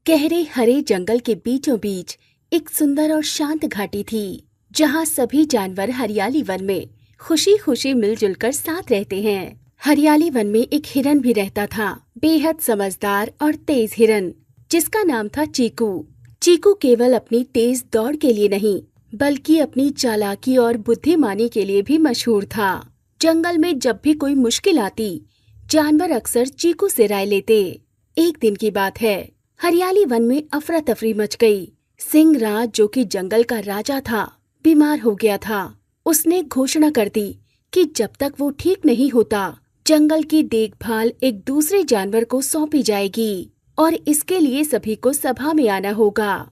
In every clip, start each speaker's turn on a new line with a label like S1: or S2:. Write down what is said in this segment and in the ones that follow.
S1: गहरे हरे जंगल के बीचों बीच एक सुंदर और शांत घाटी थी, जहाँ सभी जानवर हरियाली वन में खुशी खुशी मिलजुल कर साथ रहते हैं। हरियाली वन में एक हिरन भी रहता था, बेहद समझदार और तेज हिरन, जिसका नाम था चीकू। चीकू केवल अपनी तेज दौड़ के लिए नहीं, बल्कि अपनी चालाकी और बुद्धिमानी के लिए भी मशहूर था। जंगल में जब भी कोई मुश्किल आती, जानवर अक्सर चीकू से राय लेते। एक दिन की बात है, हरियाली वन में अफरा तफरी मच गई। सिंहराज, जो कि जंगल का राजा था, बीमार हो गया था। उसने घोषणा कर दी कि जब तक वो ठीक नहीं होता, जंगल की देखभाल एक दूसरे जानवर को सौंपी जाएगी और इसके लिए सभी को सभा में आना होगा।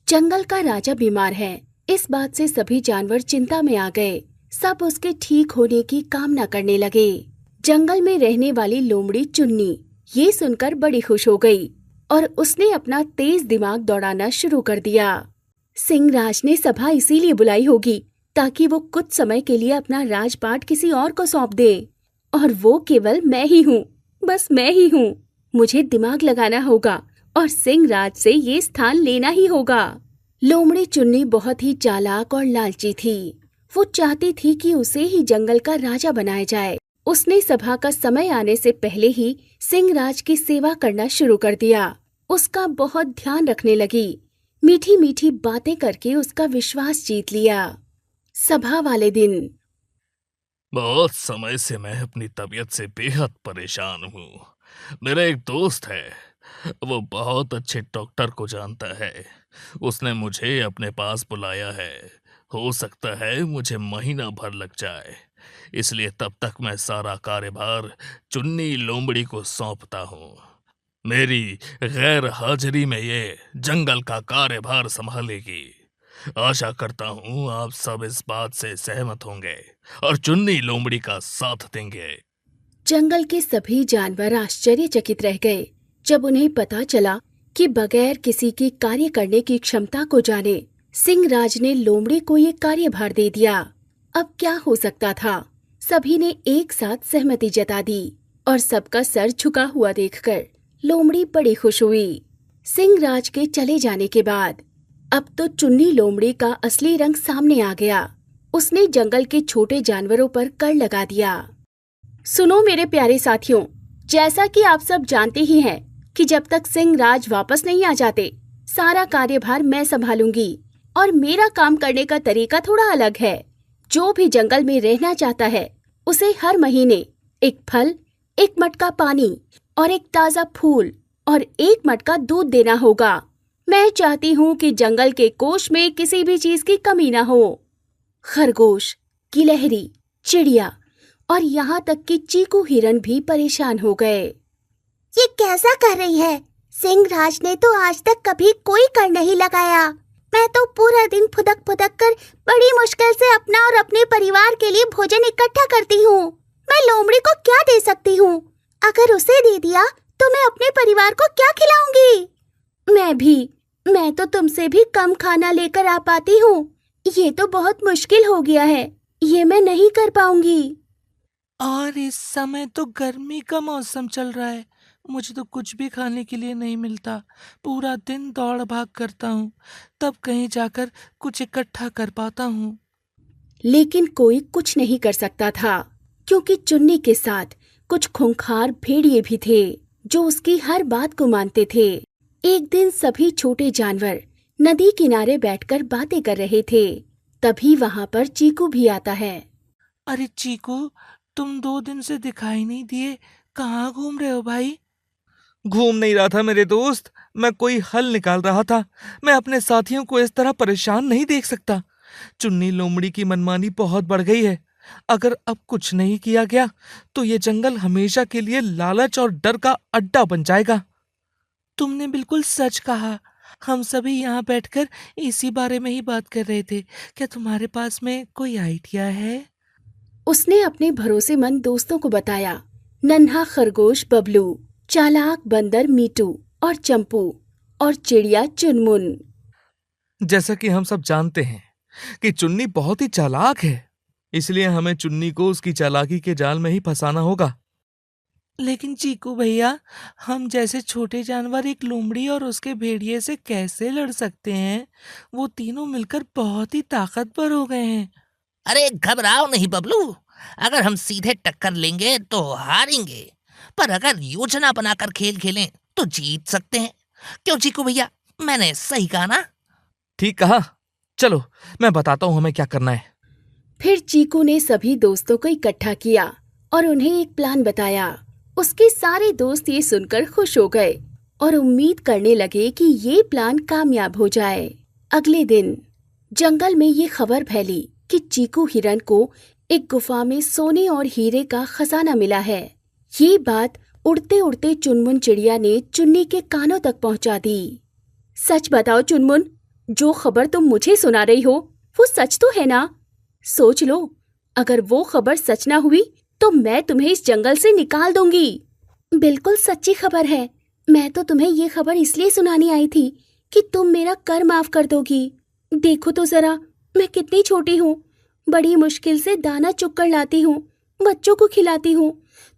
S1: जंगल का राजा बीमार है, इस बात से सभी जानवर चिंता में आ गए। सब उसके ठीक होने की कामना करने लगे। जंगल में रहने वाली लोमड़ी चुन्नी ये सुनकर बड़ी खुश हो गई और उसने अपना तेज दिमाग दौड़ाना शुरू कर दिया। सिंहराज ने सभा इसीलिए बुलाई होगी ताकि वो कुछ समय के लिए अपना राजपाट किसी और को सौंप दे, और वो केवल मैं ही हूँ, बस मैं ही हूँ। मुझे दिमाग लगाना होगा और सिंहराज से ये स्थान लेना ही होगा। लोमड़ी चुन्नी बहुत ही चालाक और लालची थी। वो चाहती थी कि उसे ही जंगल का राजा बनाया जाए। उसने सभा का समय आने से पहले ही सिंहराज की सेवा करना शुरू कर दिया। उसका बहुत ध्यान रखने लगी, मीठी मीठी बातें करके उसका विश्वास जीत लिया। सभा वाले दिन
S2: बहुत समय से मैं अपनी तबीयत से बेहद परेशान हूँ। मेरा एक दोस्त है, वो बहुत अच्छे डॉक्टर को जानता है। उसने मुझे अपने पास बुलाया है। हो सकता है मुझे महीना भर लग जाए, इसलिए तब तक मैं सारा कार्यभार चुन्नी लोमड़ी को सौंपता हूँ। मेरी गैर हाजिरी में ये जंगल का कार्यभार संभालेगी। आशा करता हूँ आप सब इस बात से सहमत होंगे और चुन्नी लोमड़ी का साथ देंगे।
S1: जंगल के सभी जानवर आश्चर्यचकित रह गए जब उन्हें पता चला कि बगैर किसी की कार्य करने की क्षमता को जाने सिंहराज ने लोमड़ी को ये कार्यभार दे दिया। अब क्या हो सकता था? सभी ने एक साथ सहमति जता दी और सबका सर झुका हुआ देखकर लोमड़ी बड़ी खुश हुई। सिंहराज के चले जाने के बाद अब तो चुन्नी लोमड़ी का असली रंग सामने आ गया। उसने जंगल के छोटे जानवरों पर कर लगा दिया। सुनो मेरे प्यारे साथियों, जैसा कि आप सब जानते ही हैं कि जब तक सिंहराज वापस नहीं आ जाते, सारा कार्यभार मैं संभालूंगी। और मेरा काम करने का तरीका थोड़ा अलग है। जो भी जंगल में रहना चाहता है, उसे हर महीने एक फल, एक मटका पानी और एक ताजा फूल और एक मटका दूध देना होगा। मैं चाहती हूँ कि जंगल के कोष में किसी भी चीज की कमी ना हो। खरगोश, गिलहरी, चिड़िया और यहाँ तक कि चीकू हिरन भी परेशान हो गए।
S3: ये कैसा कर रही है? सिंहराज ने तो आज तक कभी कोई कर नहीं लगाया। मैं तो पूरा दिन फुदक फुदक कर बड़ी मुश्किल से अपना और अपने परिवार के लिए भोजन इकट्ठा करती हूँ। मैं लोमड़ी को क्या दे सकती हूँ? अगर उसे दे दिया तो मैं अपने परिवार को क्या खिलाऊंगी?
S1: मैं तो तुमसे भी कम खाना लेकर आ पाती हूँ। ये तो बहुत मुश्किल हो गया है, ये मैं नहीं कर पाऊंगी।
S4: और इस समय तो गर्मी का मौसम चल रहा है, मुझे तो कुछ भी खाने के लिए नहीं मिलता। पूरा दिन दौड़ भाग करता हूँ, तब कहीं जाकर कुछ इकट्ठा कर पाता हूँ।
S1: लेकिन कोई कुछ नहीं कर सकता था, क्योंकि चुन्नी के साथ कुछ खूंखार भेड़िए भी थे जो उसकी हर बात को मानते थे। एक दिन सभी छोटे जानवर नदी किनारे बैठकर बातें कर रहे थे। तभी वहाँ पर चीकू भी आता है।
S4: अरे चीकू, तुम 2 दिन से दिखाई नहीं दिए, कहाँ घूम रहे हो भाई? घूम नहीं रहा था मेरे दोस्त, मैं कोई हल निकाल रहा था। मैं अपने साथियों को इस तरह परेशान नहीं देख सकता। चुन्नी लोमड़ी की मनमानी बहुत बढ़ गई है। अगर अब कुछ नहीं किया गया तो ये जंगल हमेशा के लिए लालच और डर का अड्डा बन जाएगा। तुमने बिल्कुल सच कहा। हम सभी यहाँ बैठकर इसी बारे में ही बात कर रहे थे। क्या तुम्हारे पास में कोई आइडिया है?
S1: उसने अपने भरोसेमंद दोस्तों को बताया। नन्हा खरगोश बबलू, चालाक बंदर मीटू और चंपू और चिड़िया चुनमुन।
S4: जैसा कि हम सब जानते हैं कि चुन्नी बहुत ही चालाक है, इसलिए हमें चुन्नी को उसकी चालाकी के जाल में ही फंसाना होगा। लेकिन चीकू भैया, हम जैसे छोटे जानवर एक लोमड़ी और उसके भेड़िए से कैसे लड़ सकते हैं? वो तीनों मिलकर बहुत ही ताकतवर हो गए हैं।
S5: अरे घबराओ नहीं बबलू, अगर हम सीधे टक्कर लेंगे तो हारेंगे, पर अगर योजना बनाकर खेल खेलें तो जीत सकते हैं। क्यों चीकू भैया, मैंने सही कहा ना?
S4: ठीक कहा। चलो मैं बताता हूँ हमें क्या करना है।
S1: फिर चीकू ने सभी दोस्तों को इकट्ठा किया और उन्हें एक प्लान बताया। उसके सारे दोस्त ये सुनकर खुश हो गए और उम्मीद करने लगे कि ये प्लान कामयाब हो जाए। अगले दिन जंगल में ये खबर फैली कि चीकू हिरन को एक गुफा में सोने और हीरे का खजाना मिला है। ये बात उड़ते उड़ते चुनमुन चिड़िया ने चुन्नी के कानों तक पहुंचा दी। सच बताओ चुनमुन, जो खबर तुम मुझे सुना रही हो वो सच तो है ना? सोच लो, अगर वो खबर सच ना हुई तो मैं तुम्हें इस जंगल से निकाल दूंगी। बिल्कुल सच्ची खबर है। मैं तो तुम्हें ये खबर इसलिए सुनानी आई थी कि तुम मेरा कर माफ कर दोगी। देखो तो जरा, मैं कितनी छोटी हूँ। बड़ी मुश्किल से दाना चुग कर लाती हूँ, बच्चों को खिलाती हूँ।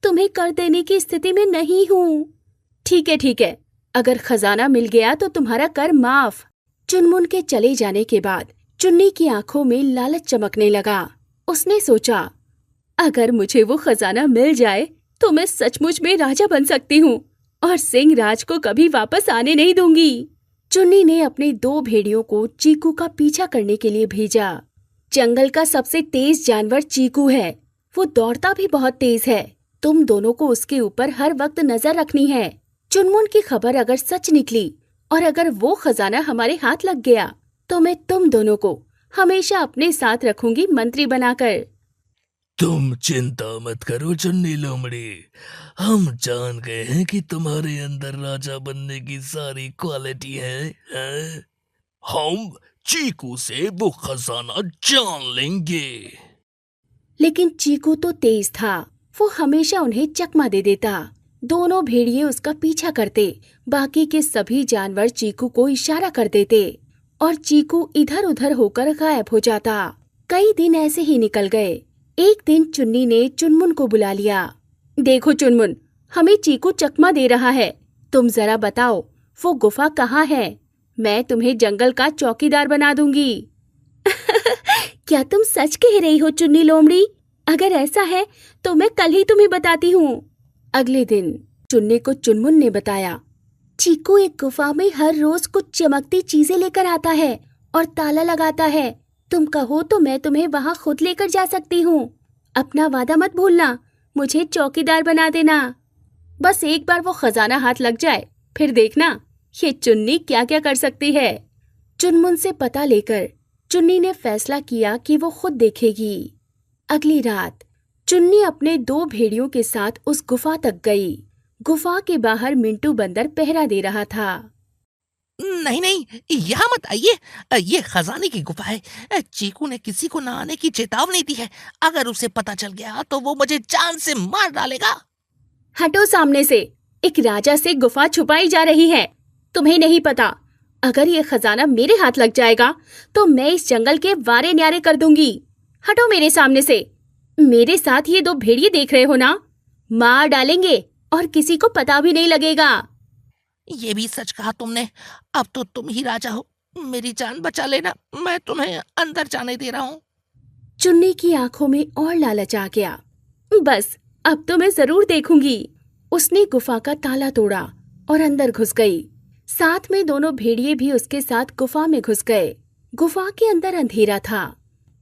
S1: तुम्हें कर देने की स्थिति में नहीं हूँ। ठीक है, अगर खजाना मिल गया तो तुम्हारा कर माफ। चुनमुन के चले जाने के बाद चुन्नी की आंखों में लालच चमकने लगा। उसने सोचा, अगर मुझे वो खजाना मिल जाए तो मैं सचमुच में राजा बन सकती हूँ और सिंह राज को कभी वापस आने नहीं दूंगी। चुन्नी ने अपने 2 भेड़ियों को चीकू का पीछा करने के लिए भेजा। जंगल का सबसे तेज जानवर चीकू है। वो दौड़ता भी बहुत तेज है। तुम दोनों को उसके ऊपर हर वक्त नजर रखनी है। चुनमुन की खबर अगर सच निकली और अगर वो खजाना हमारे हाथ लग गया तो मैं तुम दोनों को हमेशा अपने साथ रखूंगी मंत्री बनाकर।
S2: तुम चिंता मत करो चुन्नी लोमड़ी, हम जान गए हैं कि तुम्हारे अंदर राजा बनने की सारी क्वालिटी है? हम चीकू से वो खजाना जान लेंगे।
S1: लेकिन चीकू तो तेज था। वो हमेशा उन्हें चकमा दे देता। दोनों भेड़िए उसका पीछा करते। बाकी के सभी जानवर चीकू को इशारा कर देते और चीकू इधर उधर होकर गायब हो जाता। कई दिन ऐसे ही निकल गए। एक दिन चुन्नी ने चुनमुन को बुला लिया। देखो चुनमुन, हमें चीकू चकमा दे रहा है। तुम जरा बताओ वो गुफा कहाँ है? मैं तुम्हें जंगल का चौकीदार बना दूंगी। क्या तुम सच कह रही हो चुन्नी लोमड़ी? अगर ऐसा है तो मैं कल ही तुम्हें बताती हूँ। अगले दिन चुन्नी को चुनमुन ने बताया, चीकू एक गुफा में हर रोज कुछ चमकती चीजें लेकर आता है और ताला लगाता है। तुम कहो तो मैं तुम्हें वहाँ खुद लेकर जा सकती हूँ। अपना वादा मत भूलना, मुझे चौकीदार बना देना। बस एक बार वो खजाना हाथ लग जाए, फिर देखना ये चुन्नी क्या क्या कर सकती है। चुनमुन से पता लेकर चुन्नी ने फैसला किया कि वो खुद देखेगी। अगली रात चुन्नी अपने 2 भेड़ियों के साथ उस गुफा तक गई। गुफा के बाहर मिंटू बंदर पहरा दे रहा था।
S5: नहीं, यहाँ मत आइए, ये खजाने की गुफा है। चीकू ने किसी को न आने की चेतावनी दी है। अगर उसे पता चल गया तो वो मुझे जान से मार डालेगा।
S1: हटो सामने से। एक राजा से गुफा छुपाई जा रही है। तुम्हें नहीं पता, अगर ये खजाना मेरे हाथ लग जाएगा तो मैं इस जंगल के वारे न्यारे कर दूंगी। हटो मेरे सामने से। मेरे साथ ये 2 भेड़िए देख रहे हो ना? मार डालेंगे और किसी को पता भी नहीं लगेगा।
S5: ये भी सच कहा तुमने। अब तो तुम ही राजा हो। मेरी जान बचा लेना, मैं तुम्हें अंदर जाने दे रहा हूँ।
S1: चुन्नी की आंखों में और लालच आ गया। बस अब तो मैं जरूर देखूंगी। उसने गुफा का ताला तोड़ा और अंदर घुस गई। साथ में दोनों भेड़िए भी उसके साथ गुफा में घुस गए। गुफा के अंदर अंधेरा था।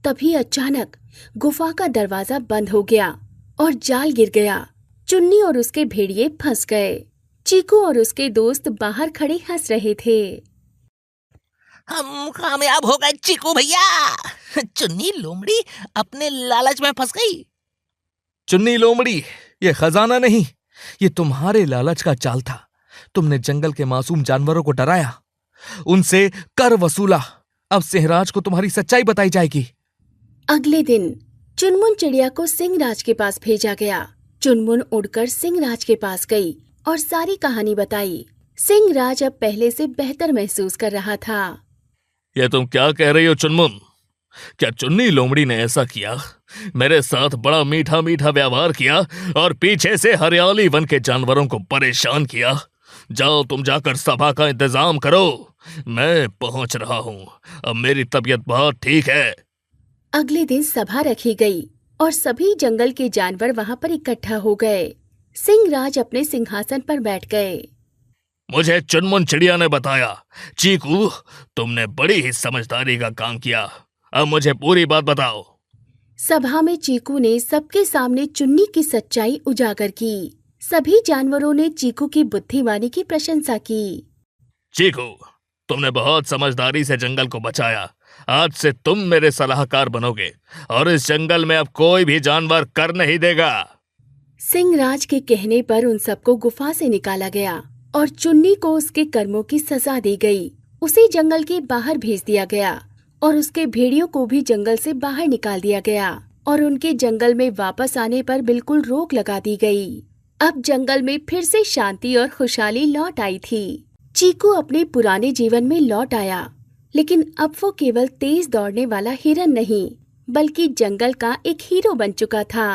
S1: तभी अचानक गुफा का दरवाजा बंद हो गया और जाल गिर गया। चुन्नी और उसके भेड़िए फंस गए। चीकू और उसके दोस्त बाहर खड़े हंस रहे थे।
S5: हम कामयाब हो गए चीकू भैया। चुन्नी लोमड़ी अपने लालच में फंस गई।
S4: चुन्नी लोमड़ी, ये खजाना नहीं, ये तुम्हारे लालच का चाल था। तुमने जंगल के मासूम जानवरों को डराया, उनसे कर वसूला। अब सिंहराज को तुम्हारी सच्चाई बताई जाएगी।
S1: अगले दिन चुनमुन चिड़िया को सिंहराज के पास भेजा गया। चुनमुन उड़कर सिंहराज के पास गई और सारी कहानी बताई। सिंहराज अब पहले से बेहतर महसूस कर रहा था।
S2: ये तुम क्या कह रही हो चुनमुन? क्या चुन्नी लोमड़ी ने ऐसा किया? मेरे साथ बड़ा मीठा मीठा व्यवहार किया और पीछे से हरियाली वन के जानवरों को परेशान किया। जाओ तुम जाकर सभा का इंतजाम करो, मैं पहुंच रहा हूँ। अब मेरी तबीयत बहुत ठीक है।
S1: अगले दिन सभा रखी गई और सभी जंगल के जानवर वहां पर इकट्ठा हो गए। सिंहराज अपने सिंहासन पर बैठ गए।
S2: मुझे चुनमुन चिड़िया ने बताया, चीकू तुमने बड़ी ही समझदारी का काम किया। अब मुझे पूरी बात बताओ।
S1: सभा में चीकू ने सबके सामने चुन्नी की सच्चाई उजागर की। सभी जानवरों ने चीकू की बुद्धिमानी की प्रशंसा की।
S2: चीकू, तुमने बहुत समझदारी से जंगल को बचाया। आज से तुम मेरे सलाहकार बनोगे और इस जंगल में अब कोई भी जानवर कर नहीं देगा।
S1: सिंहराज के कहने पर उन सबको गुफा से निकाला गया और चुन्नी को उसके कर्मों की सजा दी गई। उसे जंगल के बाहर भेज दिया गया और उसके भेड़ियों को भी जंगल से बाहर निकाल दिया गया और उनके जंगल में वापस आने पर बिल्कुल रोक लगा दी गई। अब जंगल में फिर से शांति और खुशहाली लौट आई थी। चीकू अपने पुराने जीवन में लौट आया, लेकिन अब वो केवल तेज दौड़ने वाला हिरन नहीं, बल्कि जंगल का एक हीरो बन चुका था।